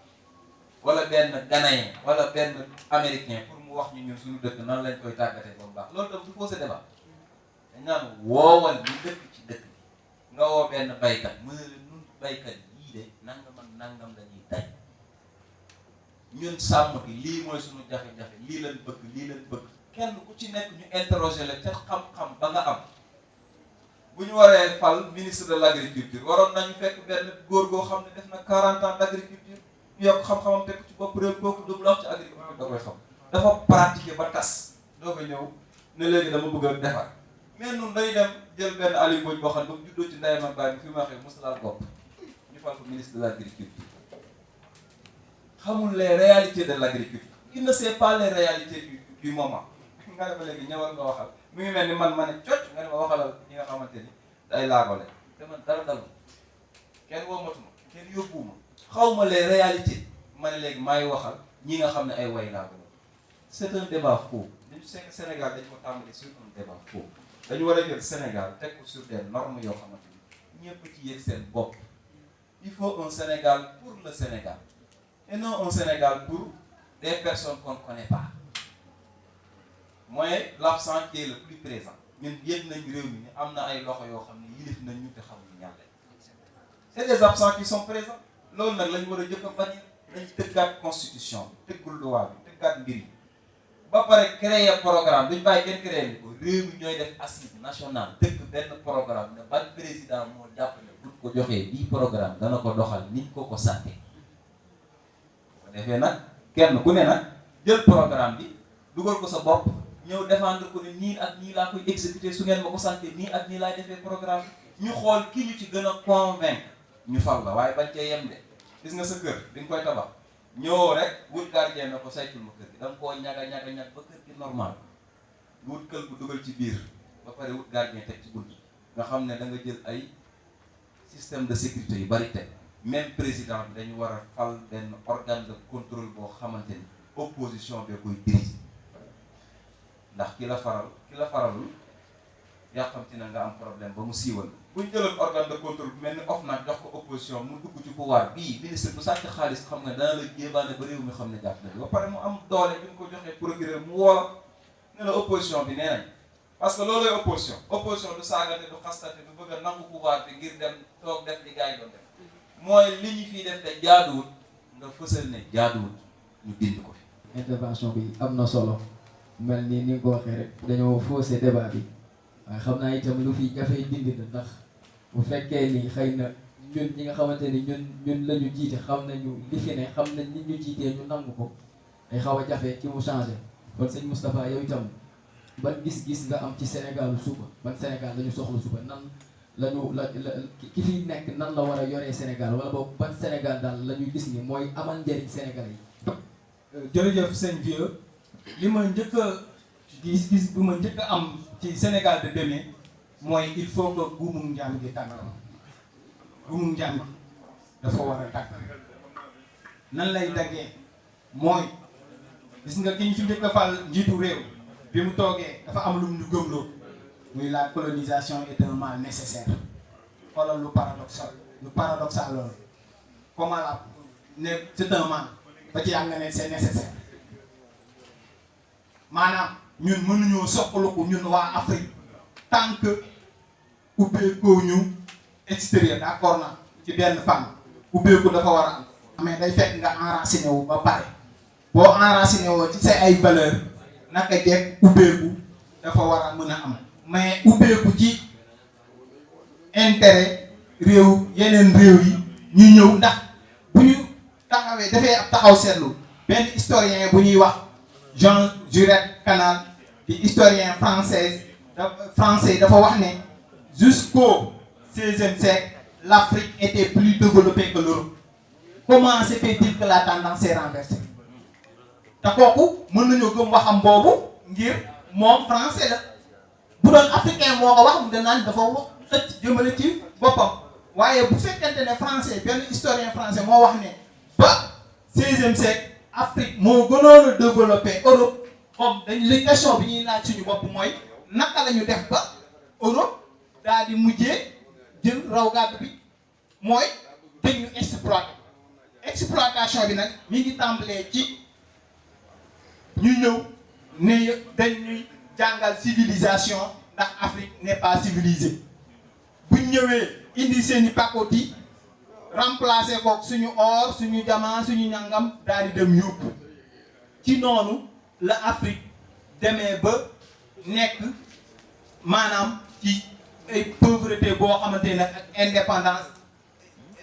Speaker 3: wala benn ghanéen wala benn américain pour mu wax ñu ñun suñu dëkk nan lañ koy tàggatee ba mu baax loolu tam du faussé débat dañ naan woowal ñu dëkk ci dëkk bi nga woo benn baykat mu ne la nun baykat yii de nangam ak nangam la ñuy daj ñun sàmm gi lii mooy suñu jafe-jafe lii lañ bëgg kenn ku ci nekk ñu interroger la ca xam-xam ba nga am. bu ñu waree fal ministre de l' agriculture waroon nañu fekk benn góor goo xam ne def na 40 ans d' agriculture ñu yokk xam-xamam teg ci bopp réew kooku du wax ci agriculture da koy xam dafa pratiquer ba tas doo ko ñëw ne léegi dama bëgg a defar mais nun day dem jël benn Aliou Mbodj boo xam ne ba mu juddoo ci ndeyam ak baay bi fi mu waxee mosalaal bopp ñu fal ko ministre de l' agriculture xamul les réalités de l' agriculture il ne sait pas les réalités du moment nga ne ma léegi ñëwal nga waxal mu ngi mel ni man ma ne cocc nga ne ma waxalal ñi nga xamante ni day laagole te man dara dalu kenn woomatuma kenn yóbbuwuma xaw ma les réalités ma ne léegi maay waxal ñi nga xam ne ay way laagole c'est un débat faux dañu sekk Sénégal dañu ko tàmbali sur un débat faux dañu war a jël Sénégal teg ko sur des normes yoo xamante ni ñëpp ci yëg seen bopp il faut un Sénégal pour le Sénégal et non un Sénégal pour des personnes qu'on ne connaît pas mooy l'absent qui est le plus présent ñun yëg nañ réew mi ni am na ay loxo yoo xam ne yilif nañ ñu te xamuñu ñan lañ c'est des absents qui sont présents loolu nag lañ war a jëkk a bannir dañ tëggaat constitution bi tëggul loi bi tëggaat mbir yi ba pare créer programme duñ bàyyi kenn créer ni ko réew mi ñooy def assise nationale tëgg benn programme ne ban président moo jàpp ne buñ ko joxee bii programme dana ko doxal niñ ko sàtte ko defee nag kenn ku ne nag jël programme bi dugal ko sa bopp ñëw défendre ko ne nii ak nii laa koy exécuter su ngeen ma ko santé nii ak nii laay defee programme ñu xool ki ñu ci gën a convaincre ñu fal la waaye bañ cee yem de gis nga sa kër di nga koy tabax ñëwoo rek wut gardien na ko saytul ma kër gi da nga koo ñaga ba kër gi normal wut kël bu dugal ci biir ba pare wut gardien teg ci bunt nga xam ne da nga jël ay système de sécurité yu bari teg même président bi dañu war a fal benn organe de contrôle boo xamante ni opposition bee koy diriger ndax ki la faralul yàqamti na nga am problème ba mu siiwal buñ jëloon organe de contrôle bu mel ni OFNAC jox ko opposition mu dugg ci pouvoir bii ministre bu sàcc xaalis xam nga dana la jébaane ba réew mi xam ne jàpp na ba pare mu am doole bi ñu ko joxee procureur mu woola ne la opposition bi nee nañ parce que loolu lay opposition du saagate du xastate du bëgg a nangu pouvoir bi ngir dem toog def li gars yi doon def mooy li ñu fiy def te jaaduwut nga fësal ne jaaduwut ñu dindi ko fi.
Speaker 1: intervention bi am na solo mel ni nga ko waxee rek dañoo faussé débat bi waaye xam naa itam lu fi jafee dindi la ndax bu fekkee ni xëy na ñun ñi nga xamante ni ñun la ñu jiite xam nañu li fi ne xam nañ nit ñu jiitee ñu nangu ko day xaw a jafe ci mu changé kon sëñ Moustapha yow itam ban gis-gis nga am ci Sénégalu suba ban Sénégal lañu soxla suba nan lañu ki fi nekk nan la war a yoree Sénégal wala boobu ban Sénégal daal la ñu gis ni mooy amal njëriñ Sénégal yi.
Speaker 2: jërëjëf sëñ Vieux li ma njëkk a gis-gis bu ma njëkk a am ci Sénégal de demain mooy il faut que buumu njaam gi tàgg buumu njaam gi dafa war a tàgg nan lay daggee mooy gis nga ki ñu fi njëkk a fal njiitu réew bi mu toogee dafa am lu ñu gëmloo muy la colonisation est un mal nécessaire xoolal lu paradoxal loolu comment la ne c'est un mal ba ci yàgg nga ne c'est nécessaire maanaam ñun mënuñoo soqaluku ñun waa Afrique tant que ubbeekoo ñu extérieur d'accord na ci benn fànn ubbeeku dafa war a am mais day fekk nga enraciné wu ba pare boo enraciné woo ci say ay valeur naka jekk ubbeeku dafa war a mën a am mais ubbeeku ci intérêt réew yeneen réew yi ñu ñëw ndax bu ñu taxawee dafay ab taxaw seetlu benn historien bu ñuy wax Jean Jaurès Canal di historien français dafa wax ne jusqu'au XVIe siècle l'Afrique était plus développée que l'Europe. Comment se fait-il que la tendance s'est renversée? te kooku mën nañoo gëm waxam boobu ngir moom français la bu doon africain moo ko wax mu danaan dafa wax xëcc jëmale ci boppam waaye bu fekkente ne français benn historien français moo wax ne ba 16e siècle Afrique moo gënoon a développé Europe comme dañ li question bi ñuy laaj suñu bopp mooy naka la ñu def ba Europe daal di mujjee jël raw gàddu bi mooy dañu exploitation bi nag mi ngi tàmbalee ci ñu ñëw ne dañuy jàngal civilisation ndax Afrique n'est pas civilisée bu ñëwee indi seeni pakoti remplacer ko suñu or suñu diamant suñu ñangam daal di dem yóbbu ci noonu la Afrique demee ba nekk maanaam ci ay pauvreté boo xamante ne ak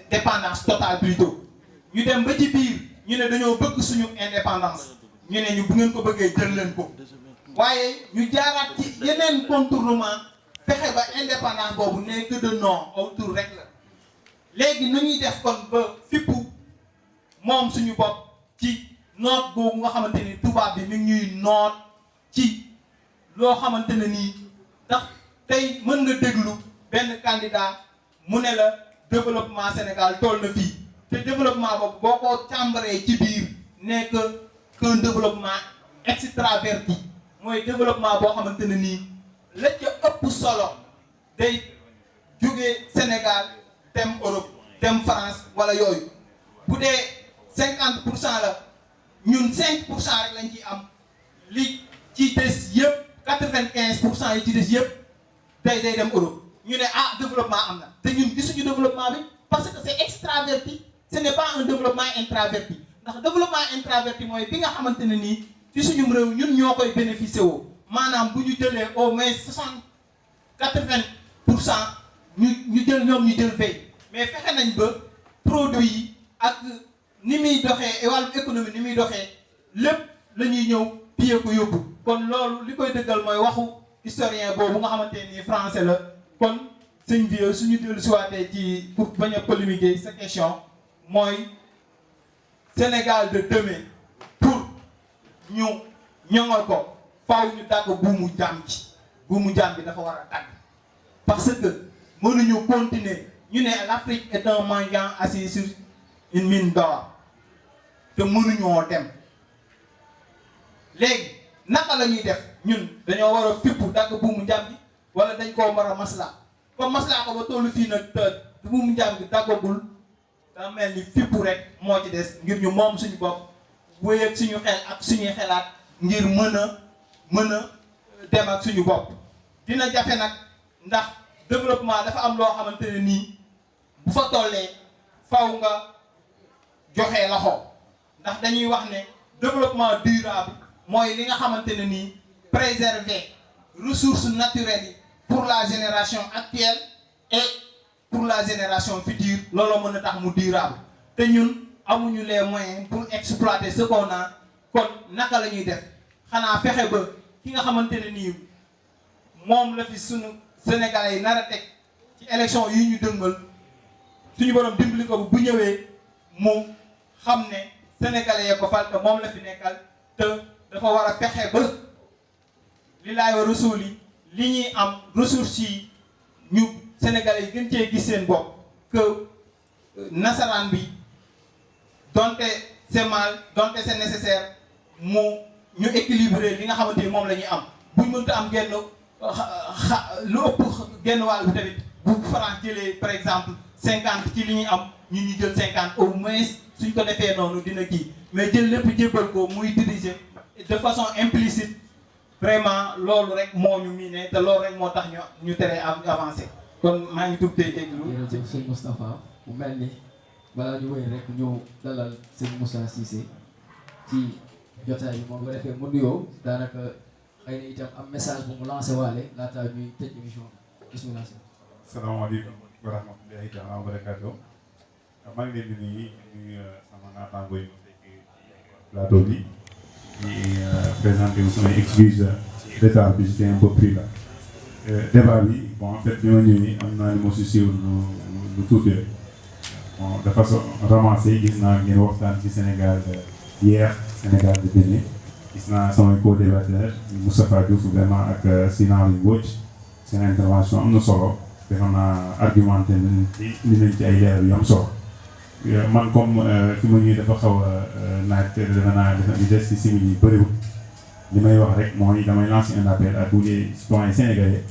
Speaker 2: dépendance totale plutôt ñu dem ba ci biir ñu ne dañoo bëgg suñu indépendance ñu ne ñu bu ngeen ko bëggee jël leen ko waaye ñu jaaraat ci yeneen contournement fexe ba indépendance boobu ne que de nom autour rek la léegi nu ñuy def kon ba fippu moom suñu bopp ci noot boobu nga xamante ni tubaab bi mi ngi ñuy noot ci loo xamante ne nii ndax tey mën nga déglu benn candidat mu ne la développement Sénégal toll na fii te développement boobu boo ko càmbaree ci biir nekk qu'un développement extraverti mooy développement boo xamante ne nii la ca ëpp solo day jógee Sénégal dem Europe dem France wala yooyu bu dee 50% la ñun 5% rek lañ ciy am li ci des yëpp 95% yi ci des yëpp day dem Europe ñu ne ah développement am na te ñun gisuñu développement bi parce que c'est extraverti ce n'est pas un développement intraverti ndax développement intraverti mooy bi nga xamante ne nii ci suñu réew ñun ñoo koy bénéficier woo maanaam bu ñu jëlee au moins 80% ñu jël ñoom ñu jël fay mais fexe nañ ba produit yi ak ni muy doxee wàllu économie ni muy doxee lépp la ñuy ñëw piyee ko yóbbu kon loolu li koy dëggal mooy waxu historien boobu nga xamante ni français la kon sëñ bi suñu dellu siwaatee ci pour bañ a polémiquer sa question mooy Sénégal de demain pour ñu ñoŋal ko faaw ñu dagg buumu jaam bi dafa war a dagg parce que mënuñu continuer ñu ne l'Afrique est un mendiant assis sur une mine d'or te mënuñoo dem léegi naka la ñuy def ñun dañoo war a fippu dagg buumu jaam bi wala dañ koo war a maslaa comme maslaa ko ba tollu fii nag te buumu jaam bi daggagul da mel ni fippu rek moo ci des ngir ñu moom suñu bopp wéy ak suñu xel ak suñuy xelaat ngir mën a dem ak suñu bopp dina jafe nag ndax développement dafa am loo xamante ne nii bu fa tollee faw nga joxe loxo ndax dañuy wax ne développement durable mooy li nga xamante ne nii préserver ressources naturelles yi pour la génération actuelle et pour la génération future looloo mën a tax mu durable te ñun amuñu les moyens pour exploiter ce qu'on a kon naka la ñuy def xanaa fexe ba ki nga xamante ne nii moom la fi sunu Sénégalais yi nar a teg ci élection yi ñu dëngal suñu borom dimbali ko bu ñëwee mu xam ne Sénégalais yee ko fal te moom la fi nekkal te dafa war a fexe ba li laay wa rasul yi li ñuy am ressources yi ñu Sénégalais yi gën cee gis seen bopp que nasaraan bi donte c'est mal donte c'est nécessaire ñu équilibrer li nga xamante ni moom la ñuy am buñ mënta am genn lu ëpp genn wàll bi tamit bu France jëlee par exemple 50 ci li ñuy am ñun ñu jël 50 au moins suñ ko defee noonu dina kii mais jël lépp jébbal ko muy diriger de façon implicite vraiment loolu rek moo ñu miine te loolu rek moo tax ñu tere avancer kon maa ngi tudd tey déglu.
Speaker 1: jërëjëf sëñ Moustapha bu mel ni balaa ñu wéy rek ñu dalal sëñ Moussa Cissé ci jotaay bi moom bu defee mu nuyoo daanaka xëy na itam am message bu mu lancé waale laataa ñuy tëj émission bi bismillah.
Speaker 6: salaamaaleykum wa rahmatullahi taala wa barakaatu. maa ngi leen di nuyu sama naataango yi fekk plateau bi di présenté wu samay excuse retard bi j'étais un peu pris là. Débat bi bon en fait bi ma ñëwee am naa ni moo si suivre lu tuuti rek bon de façon ramassée gis naa ngeen waxtaan ci Sénégal hier Sénégal de Bénin gis naa samay co-débatteur Moustapha Diouf vraiment ak Sinan Mbodj seen intervention am na solo defe naa argumenté li nañ ci ay leer yu am solo man comme fi ma ñëwee dafa xaw a naaj defe naa di des ci simili yi bëriwul li may wax rek mooy damay lancer un appel à tous les citoyens sénégalais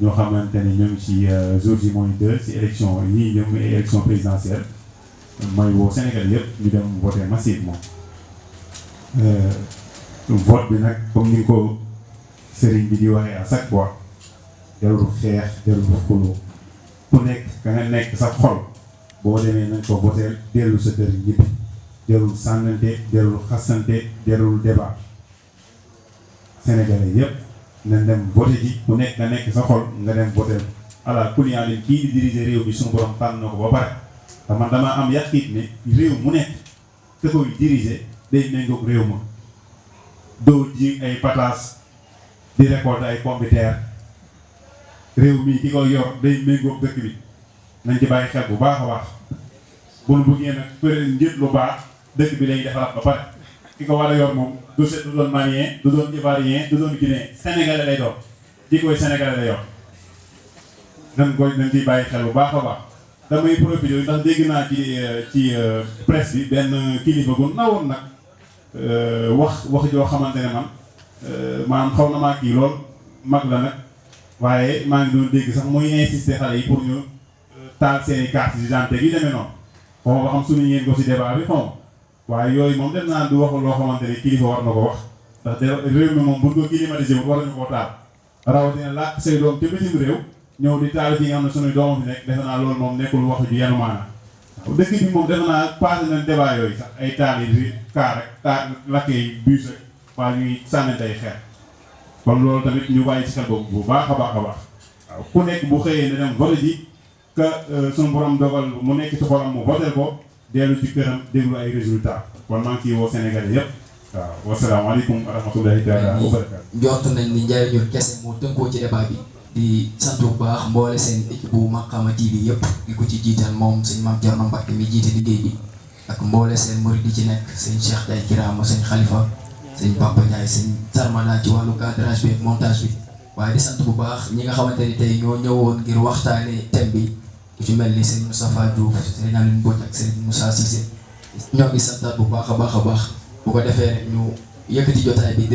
Speaker 6: ñoo xamante ne ñoo ngi ci jour ji mooy 2 ci élection yii ñoom élection présidentielle mooy woo Sénégal yëpp ñu dem voter massivement vote bi nag comme ni ko sëriñ bi di waxee à chaque fois jarul xeex jarul xuloo ku nekk ka nga nekk sa xol boo demee nañ ko voteel dellu sa kër ñibbi jarul sànnante jarul xasante jarul débat sénégalais yépp nañ dem voté ji ku nekk nga nekk sa xol nga dem voteel ala kuliyaan leen kii di diriger réew mi suñu borom tànn na ko ba pare te man damaa am yàqiit ne réew mu nekk te koy diriger day méngoog réew ma doo ji ay pataas di récolter ay pomme de terre réew mi ki ko yor day méngoog dëkk bi nañ ci bàyyi xel bu baax a baax bu nu bëggee nag njët lu baax dëkk bi lay defaraat ba pare ki ko war a yor moom du doon malien du doon ivoirien du doon guinéen sénégalais lay doon di koy sénégalais lay yor dañ ciy bàyyi xel bu baax a baax damay profité ndax dégg naa ci presse bi benn kilifa gu nawoon nag wax joo xamante ne man maanaam xaw na maa kii lool mag la nag waaye maa ngi doon dégg sax muy insister xale yi pour ñu taal seen i carte d'identité yi demee noonu xaw ma ba xam suñu ngeen ko si débat bi xaw ma waaye yooyu moom dem naa du wax loo xamante ne kilifa war na ko wax ndax réew mi moom buñ ko climatisé wut war nañu koo taal rawatina làkk say doom ca bitim réew ñëw di taal fi nga xam ne suñuy doomam fi nekk defe naa loolu moom nekkul wax ju yenu maanaam dëkk bi moom defe naa passé nañ débat yooyu sax ay taal yi kaar rek taal lakkee bus rek waa ñuy sànnante ay xeer kon loolu tamit ñu bàyyi ci xel boobu bu baax a baax a baax waaw ku nekk bu xëyee ne dem voté ji que suñu borom dogal mu nekk ci xolam mu voté ko dellu ci këram déglu ay résultats kon maa ngi ciy woo Sénégalais yépp waaw wasalaamaaleykum wa rahmatullahi taala wa barakaatu.
Speaker 1: njort nañ ni njariñul kese moo tënkoo ci débat bi di sant bu baax mboole seen équipe bu Makhama TV yëpp di ko ci jiital moom sëñ Mame Thierno Mbacke mi jiite liggéey bi ak mboole seen murid di ci nekk sëñ Cheikh Day Kirama sëñ Khalifa sëñ Papa Ndiaye sëñ Sarmana ci wàllu cadrage bi ak montage bi waaye di sant bu baax ñi nga xamante ni tey ñoo ñëwoon ngir waxtaane thème bi ku ci mel ni sëñ Moustapha Diouf sëñ Aline Mbodj ak sëñ Moussa Cissé ñoo ngi santaat bu baax a baax bu ko defee rek ñu yëkkati jotaay bi.